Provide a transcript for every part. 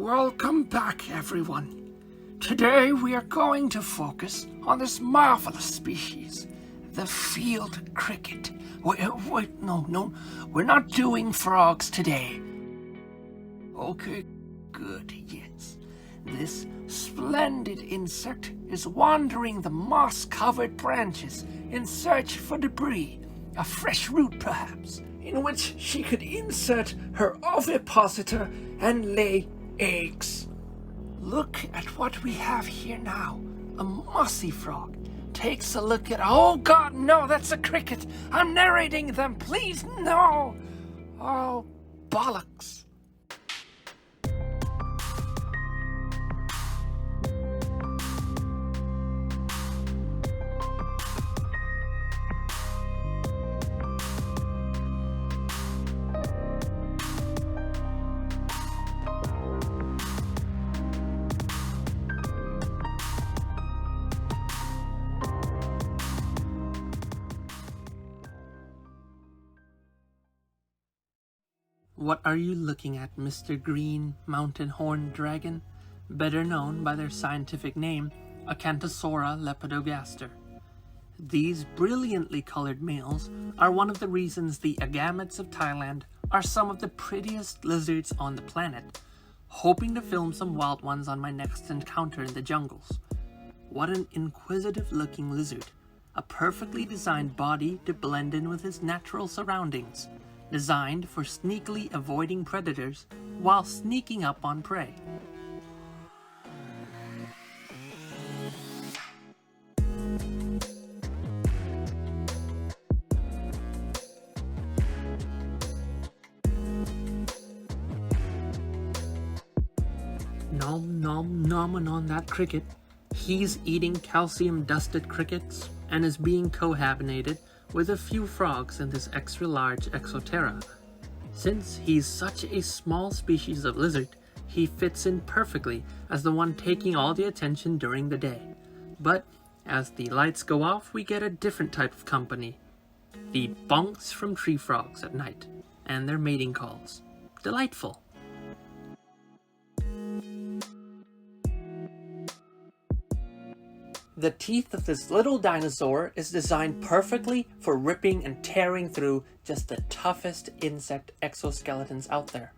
Welcome back, everyone. Today we are going to focus on this marvelous species, the field cricket. Wait, no, we're not doing frogs today. Okay, good, yes. This splendid insect is wandering the moss-covered branches in search for debris, a fresh root perhaps, in which she could insert her ovipositor and lay eggs. Look at what we have here now. A mossy frog takes a look at... Oh God, no, that's a cricket. I'm narrating them, please, no. Oh, bollocks. What are you looking at, Mr. Green Mountain Horned Dragon? Better known by their scientific name, Acanthosora lepidogaster. These brilliantly colored males are one of the reasons the agametes of Thailand are some of the prettiest lizards on the planet. Hoping to film some wild ones on my next encounter in the jungles. What an inquisitive looking lizard. A perfectly designed body to blend in with his natural surroundings. Designed for sneakily avoiding predators while sneaking up on prey. Nom on that cricket. He's eating calcium-dusted crickets and is being cohabitated with a few frogs in this extra-large Exoterra. Since he's such a small species of lizard, he fits in perfectly as the one taking all the attention during the day. But as the lights go off, we get a different type of company. The bonks from tree frogs at night, and their mating calls. Delightful. The teeth of this little dinosaur is designed perfectly for ripping and tearing through just the toughest insect exoskeletons out there.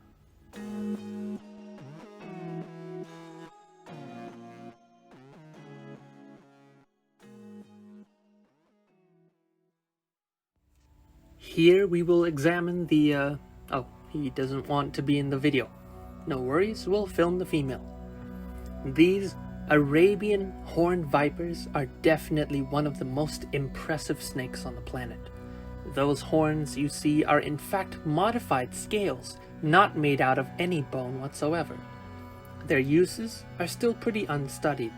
Here we will examine the, oh, he doesn't want to be in the video. No worries, we'll film the female. These Arabian horned vipers are definitely one of the most impressive snakes on the planet. Those horns you see are in fact modified scales, not made out of any bone whatsoever. Their uses are still pretty unstudied.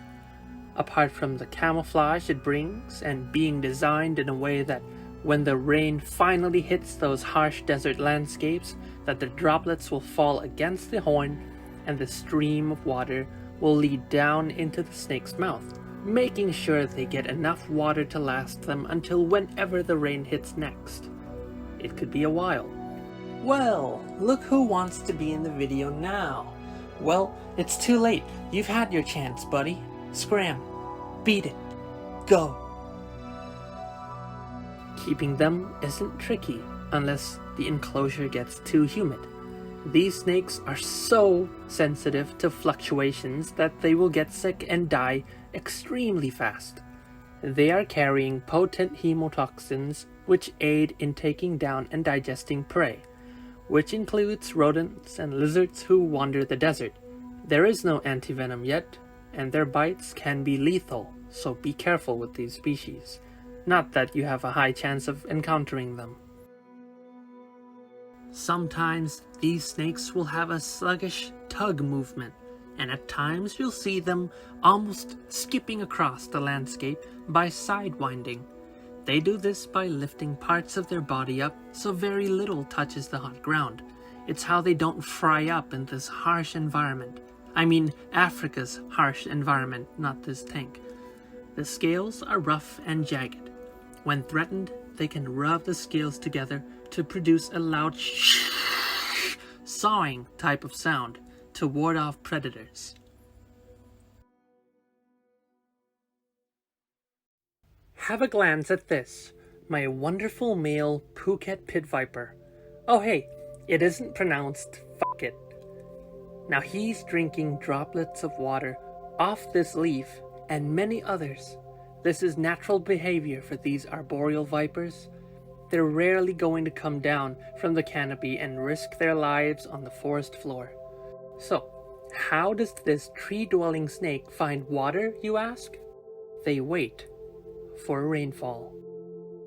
Apart from the camouflage it brings and being designed in a way that when the rain finally hits those harsh desert landscapes, that the droplets will fall against the horn and the stream of water will lead down into the snake's mouth, making sure they get enough water to last them until whenever the rain hits next. It could be a while. Well, look who wants to be in the video now. Well, it's too late. You've had your chance, buddy. Scram. Beat it. Go. Keeping them isn't tricky unless the enclosure gets too humid. These snakes are so sensitive to fluctuations that they will get sick and die extremely fast. They are carrying potent hemotoxins which aid in taking down and digesting prey, which includes rodents and lizards who wander the desert. There is no antivenom yet, and their bites can be lethal, so be careful with these species. Not that you have a high chance of encountering them. Sometimes these snakes will have a sluggish tug movement, and at times you'll see them almost skipping across the landscape by sidewinding. They do this by lifting parts of their body up so very little touches the hot ground. It's how they don't fry up in this harsh environment. I mean Africa's harsh environment, not this tank. The scales are rough and jagged. When threatened, they can rub the scales together to produce a loud sawing type of sound, to ward off predators. Have a glance at this, my wonderful male Phuket Pit Viper. Oh hey, it isn't pronounced fuck it. Now he's drinking droplets of water off this leaf and many others. This is natural behavior for these arboreal vipers. They're rarely going to come down from the canopy and risk their lives on the forest floor. So, how does this tree-dwelling snake find water, you ask? They wait for rainfall.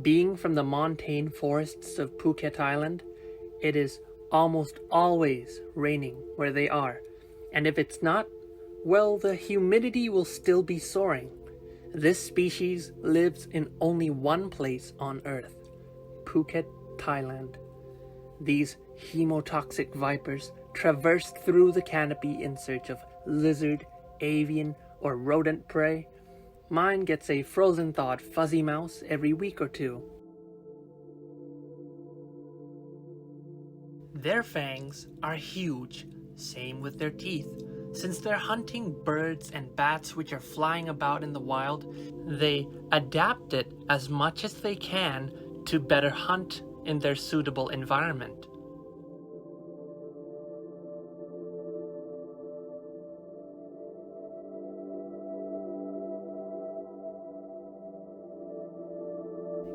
Being from the montane forests of Phuket Island, it is almost always raining where they are, and if it's not, well, the humidity will still be soaring. This species lives in only one place on Earth, Phuket, Thailand. These hemotoxic vipers traverse through the canopy in search of lizard, avian, or rodent prey. Mine gets a frozen-thawed fuzzy mouse every week or two. Their fangs are huge, same with their teeth. Since they're hunting birds and bats which are flying about in the wild, they adapt it as much as they can to better hunt in their suitable environment.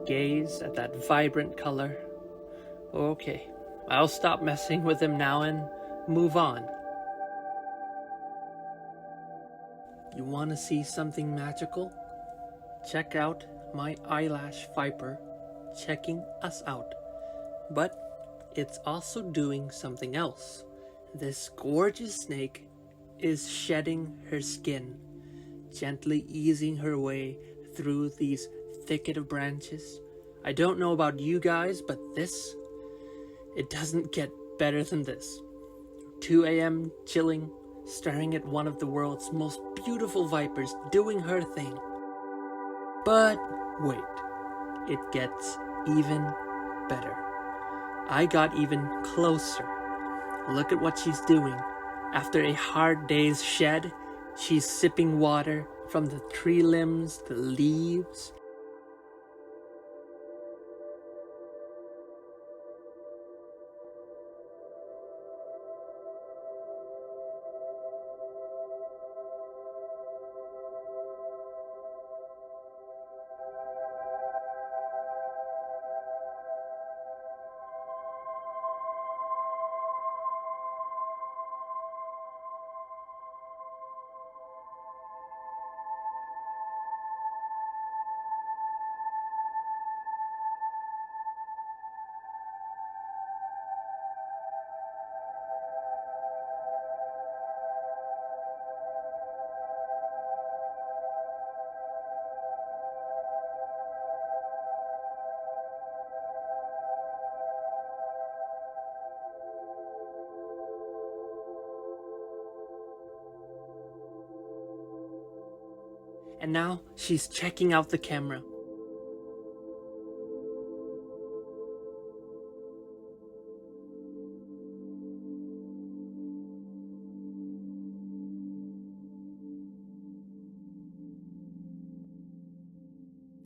Gaze at that vibrant color. Okay, I'll stop messing with him now and move on. You want to see something magical? Check out my Eyelash Viper checking us out. But it's also doing something else. This gorgeous snake is shedding her skin, gently easing her way through these thicket of branches. I don't know about you guys, but it doesn't get better than this. 2 a.m. chilling, staring at one of the world's most beautiful vipers doing her thing. But wait, it gets even better. I got even closer. Look at what she's doing. After a hard day's shed, she's sipping water from the tree limbs, the leaves. And now she's checking out the camera.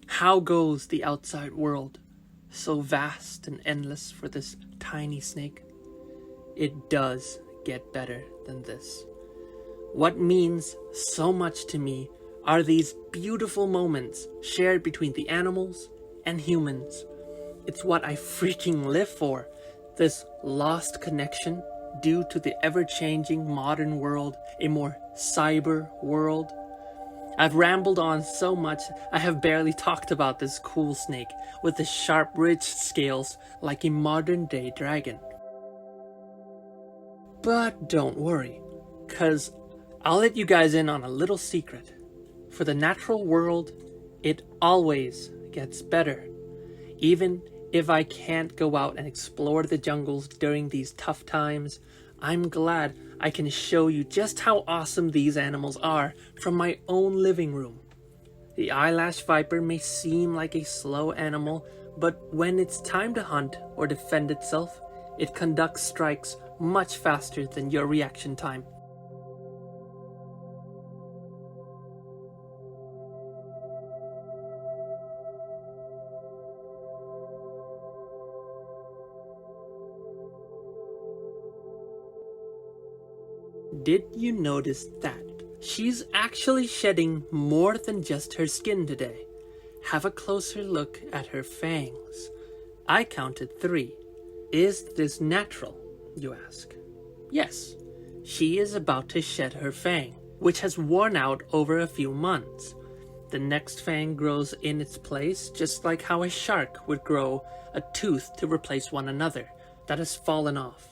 How goes the outside world? So vast and endless for this tiny snake. It does get better than this. What means so much to me are these beautiful moments shared between the animals and humans. It's what I freaking live for. This lost connection due to the ever-changing modern world, a more cyber world. I've rambled on so much, I have barely talked about this cool snake with the sharp ridged scales like a modern-day dragon. But don't worry, 'cause I'll let you guys in on a little secret. For the natural world, it always gets better. Even if I can't go out and explore the jungles during these tough times, I'm glad I can show you just how awesome these animals are from my own living room. The Eyelash Viper may seem like a slow animal, but when it's time to hunt or defend itself, it conducts strikes much faster than your reaction time. Did you notice that? She's actually shedding more than just her skin today. Have a closer look at her fangs. I counted 3. Is this natural, you ask? Yes, she is about to shed her fang, which has worn out over a few months. The next fang grows in its place, just like how a shark would grow a tooth to replace one another that has fallen off.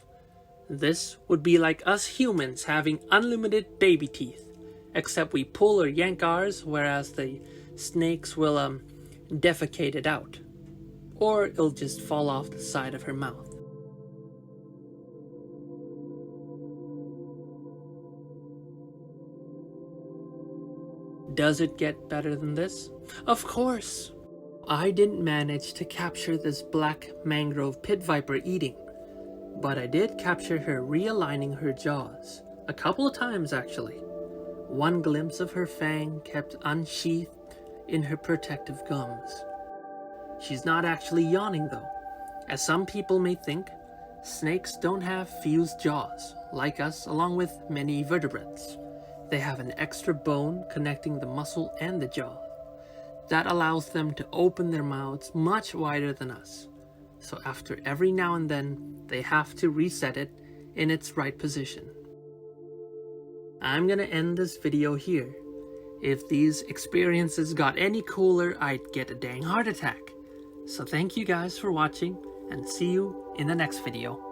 This would be like us humans having unlimited baby teeth, except we pull or yank ours, whereas the snakes will defecate it out. Or it'll just fall off the side of her mouth. Does it get better than this? Of course! I didn't manage to capture this black mangrove pit viper eating, but I did capture her realigning her jaws, a couple of times actually. One glimpse of her fang kept unsheathed in her protective gums. She's not actually yawning though. As some people may think, snakes don't have fused jaws, like us along with many vertebrates. They have an extra bone connecting the muscle and the jaw. That allows them to open their mouths much wider than us. So after every now and then, they have to reset it in its right position. I'm gonna end this video here. If these experiences got any cooler, I'd get a dang heart attack. So thank you guys for watching, and see you in the next video.